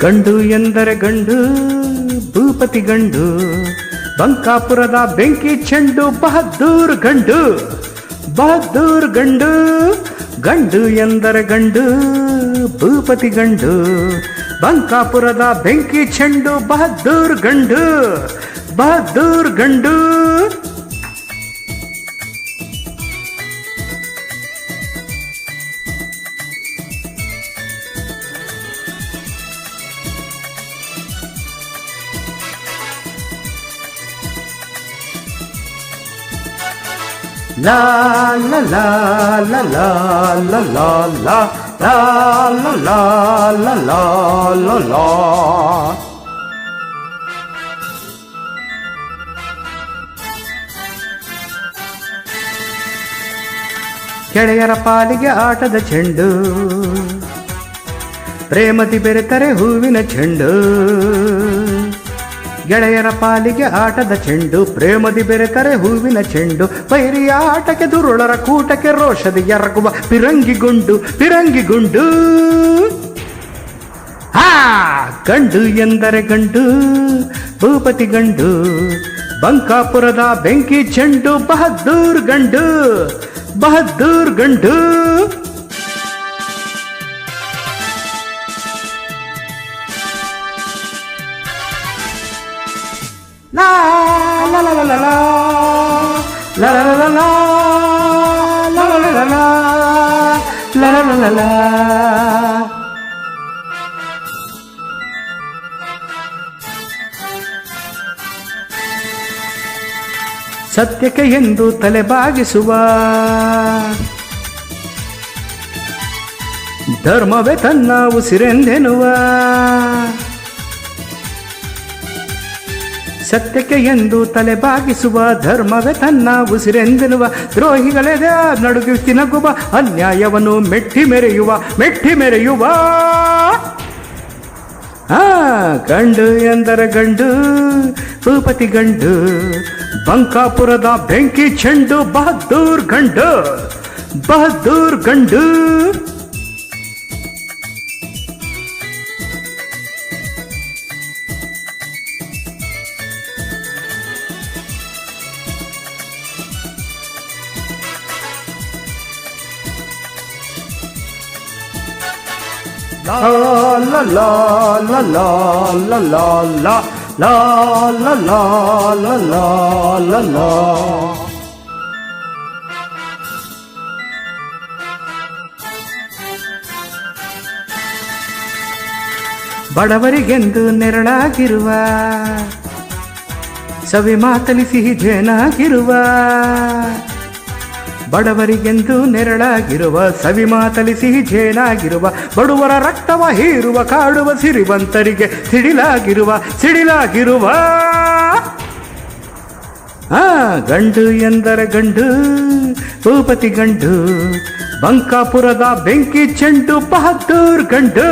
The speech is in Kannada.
ಗಂಡು ಎಂದರೆ ಗಂಡು ಭೂಪತಿ ಗಂಡು ಬಂಕಾಪುರದ ಬೆಂಕಿ ಚೆಂಡು ಬಹದ್ದೂರ್ ಗಂಡು ಬಹದ್ದೂರ್ ಗಂಡು ಗಂಡು ಎಂದರೆ ಗಂಡು ಭೂಪತಿ ಗಂಡು ಬಂಕಾಪುರದ ಬೆಂಕಿ ಚೆಂಡು ಬಹದ್ದೂರ್ ಗಂಡು ಬಹದ್ದೂರ್ ಗಂಡು La la la la la la la la la la la la la la la. ಗೆಳೆಯರ ಪಾಲಿಗೆ ಆಟದ ಚೆಂಡು ಪ್ರೇಮದಿ ಬೆರೆತರೆ ಹೂವಿನ ಚೆಂಡು ಗೆಳೆಯರ ಪಾಲಿಗೆ ಆಟದ ಚೆಂಡು ಪ್ರೇಮದಿ ಬೆರೆತರೆ ಹೂವಿನ ಚೆಂಡು ವೈರಿಯ ಆಟಕ್ಕೆ ದುರುಳರ ಕೂಟಕ್ಕೆ ರೋಷದಿ ಎರಗುವ ಪಿರಂಗಿಗುಂಡು ಹಾ ಗಂಡು ಎಂದರೆ ಗಂಡು ಭೂಪತಿ ಗಂಡು ಬಂಕಾಪುರದ ಬೆಂಕಿ ಚೆಂಡು ಬಹದ್ದೂರ್ ಗಂಡು ಬಹದ್ದೂರ್ ಗಂಡು La la la la la la la la la la la la la la la la la la. ಸತ್ಯಕ್ಕೆ ಎಂದು ತಲೆ ಬಾಗಿಸುವ ಧರ್ಮವೇ ತನ್ನ ಉಸಿರೆಂದೆನ್ನುವ ಸತ್ಯಕ್ಕೆ ಎಂದು ತಲೆ ಬಾಗಿಸುವ ಧರ್ಮವೇ ತನ್ನ ಉಸಿರೆಂದೆನ್ನುವ ದ್ರೋಹಿಗಳೆದೆ ನಡುಗಿಸಿ ನಗುವ ಅನ್ಯಾಯವನ್ನು ಮೆಟ್ಟಿ ಮೆರೆಯುವ ಗಂಡು ಎಂದರೆ ಗಂಡು ಭೂಪತಿ ಗಂಡು ಬಂಕಾಪುರದ ಬೆಂಕಿ ಚೆಂಡು ಬಹದ್ದೂರ್ ಗಂಡು La la la la la la la la la la la la la la la. ಬಡವರಿಗೆಂದು ನೆರಳಾಗಿರುವ ಸವಿ ಮಾತಲಿ ಸಿಹಿ ಜೇನಾಗಿರುವ ಬಡವರಿಗೆಂದು ನೆರಳಾಗಿರುವ ಸವಿ ಮಾತಲಿ ಸಿಹಿ ಜೇನಾಗಿರುವ ಬಡವರ ರಕ್ತವ ಹೀರುವ ಕಾಡುವ ಸಿರಿವಂತರಿಗೆ ಸಿಡಿಲಾಗಿರುವ ಗಂಡು ಎಂದರೆ ಗಂಡು ಭೂಪತಿ ಗಂಡು ಬಂಕಾಪುರದ ಬೆಂಕಿ ಚೆಂಡು ಬಹದ್ದೂರ್ ಗಂಡು